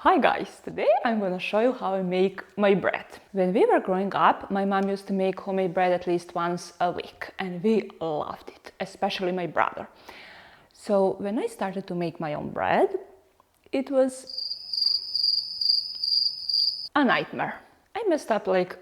Hi guys, today I'm gonna show you how I make my bread. When we were growing up, my mom used to make homemade bread at least once a week and we loved it, especially my brother. So when I started to make my own bread, it was a nightmare. I messed up like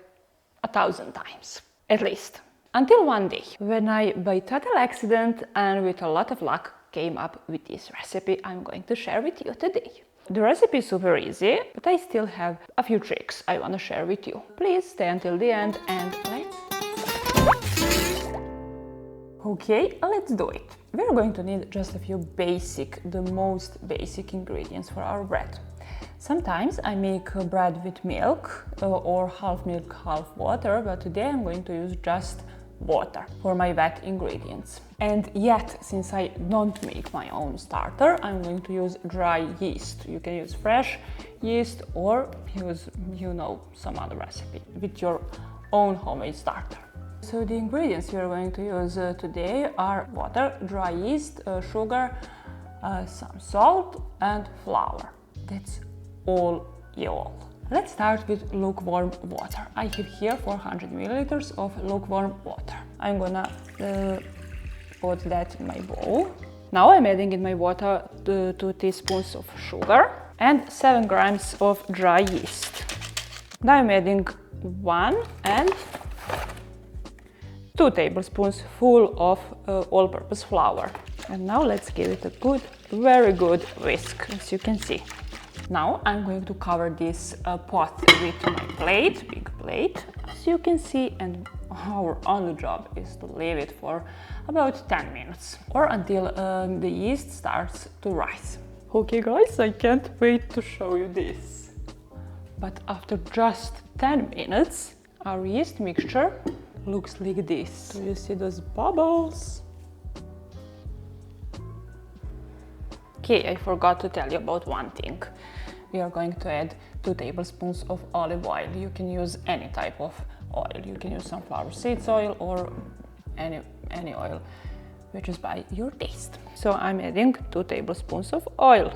1,000 times, at least. Until one day, when I, by total accident and with a lot of luck, came up with this recipe I'm going to share with you today. The recipe is super easy, but I still have a few tricks I want to share with you. Please stay until the end and let's do it. We're going to need just a few the most basic ingredients for our bread. Sometimes I make bread with milk or half milk, half water, but today I'm going to use just water for my wet ingredients. And yet, since I don't make my own starter, I'm going to use dry yeast. You can use fresh yeast or use, some other recipe with your own homemade starter. So the ingredients we are going to use today are water, dry yeast, sugar, some salt and flour. That's all y'all. Let's start with lukewarm water. I have here 400 milliliters of lukewarm water. I'm gonna put that in my bowl. Now I'm adding in my water 2 teaspoons of sugar and 7 grams of dry yeast. Now I'm adding 1 and 2 tablespoons full of all-purpose flour. And now let's give it a very good whisk, as you can see. Now I'm going to cover this pot with my plate, big plate, as you can see, and our only job is to leave it for about 10 minutes or until the yeast starts to rise. Okay guys, I can't wait to show you this. But after just 10 minutes, our yeast mixture looks like this. Do you see those bubbles? Okay, I forgot to tell you about one thing. We are going to add 2 tablespoons of olive oil. You can use any type of oil. You can use sunflower seeds oil or any oil, which is by your taste. So I'm adding 2 tablespoons of oil.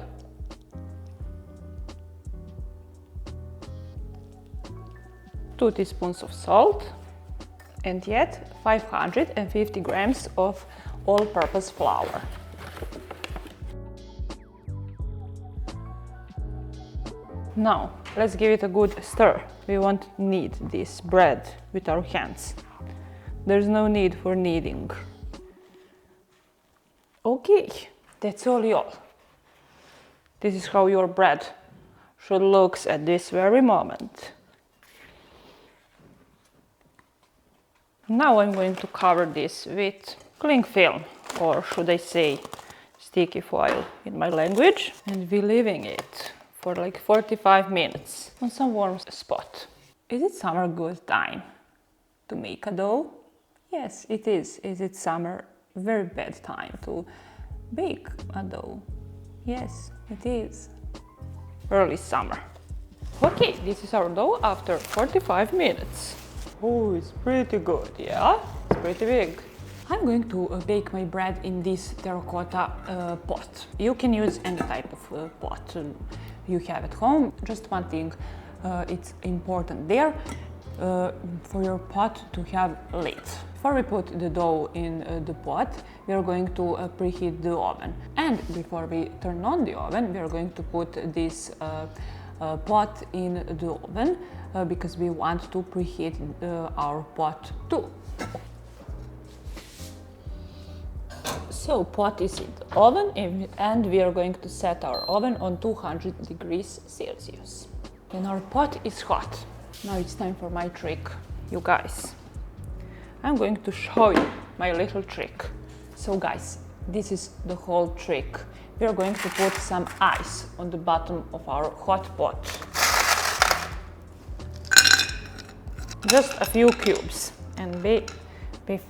Two teaspoons of salt and yet 550 grams of all-purpose flour. Now, let's give it a good stir. We won't knead this bread with our hands. There's no need for kneading. Okay, that's all y'all. This is how your bread should look at this very moment. Now I'm going to cover this with cling film, or should I say sticky foil in my language, and we're leaving it for like 45 minutes on some warm spot. Is it summer good time to make a dough? Yes, it is. Is it summer very bad time to bake a dough? Yes, it is. Early summer. Okay, this is our dough after 45 minutes. Oh, it's pretty good, yeah? It's pretty big. I'm going to bake my bread in this terracotta pot. You can use any type of pot you have at home. Just one thing, it's important there for your pot to have lid. Before we put the dough in the pot, we are going to preheat the oven. And before we turn on the oven, we are going to put this pot in the oven because we want to preheat our pot too. So pot is in the oven and we are going to set our oven on 200 degrees Celsius. When our pot is hot, now it's time for my trick, you guys. I'm going to show you my little trick. So guys, this is the whole trick. We are going to put some ice on the bottom of our hot pot. Just a few cubes, and be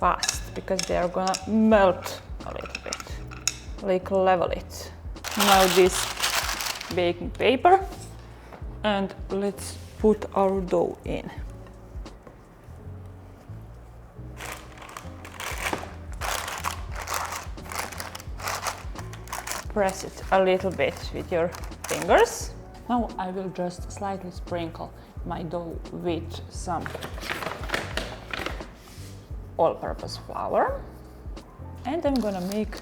fast because they are gonna melt a little bit, like level it. Now this baking paper, and let's put our dough in. Press it a little bit with your fingers. Now I will just slightly sprinkle my dough with some all-purpose flour, and I'm gonna make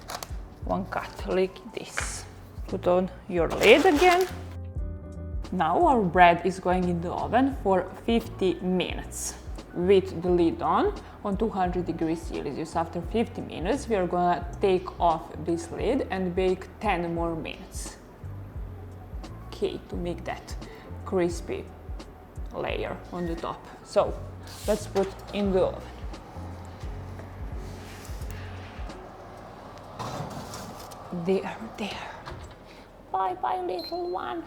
one cut like this. Put on your lid again. Now our bread is going in the oven for 50 minutes with the lid on 200 degrees Celsius. After 50 minutes we are gonna take off this lid and bake 10 more minutes. Okay, to make that crispy layer on the top. So let's put in the oven. There. Bye bye, little one.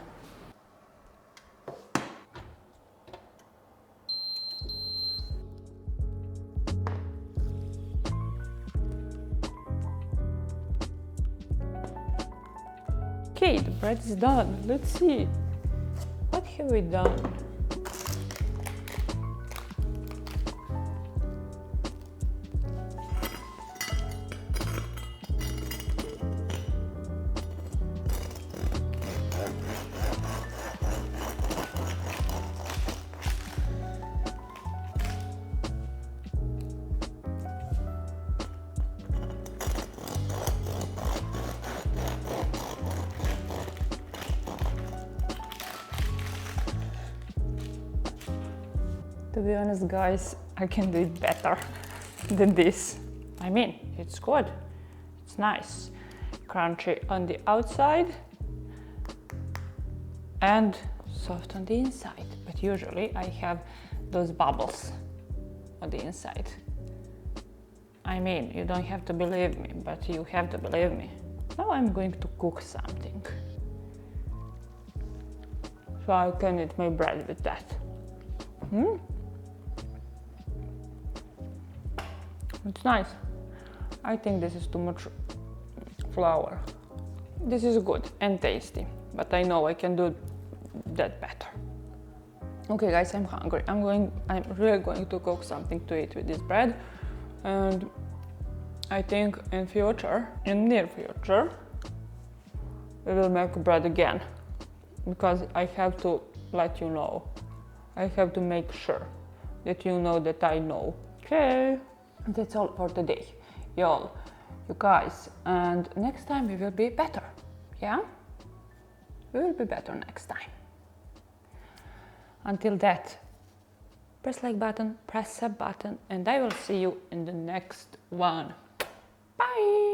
Okay, the bread is done. Let's see. What have we done? To be honest, guys, I can do it better than this. I mean, it's good. It's nice. Crunchy on the outside and soft on the inside. But usually I have those bubbles on the inside. I mean, you don't have to believe me, but you have to believe me. Now I'm going to cook something. So I can eat my bread with that. It's nice. I think this is too much flour. This is good and tasty, but I know I can do that better. Okay guys, I'm hungry. I'm really going to cook something to eat with this bread, and I think in near future, we will make bread again, because I have to let you know. I have to make sure that you know that I know. Okay. That's all for today, you guys, and next time we will be better, yeah? We will be better next time. Until that, press like button, press sub button, and I will see you in the next one. Bye!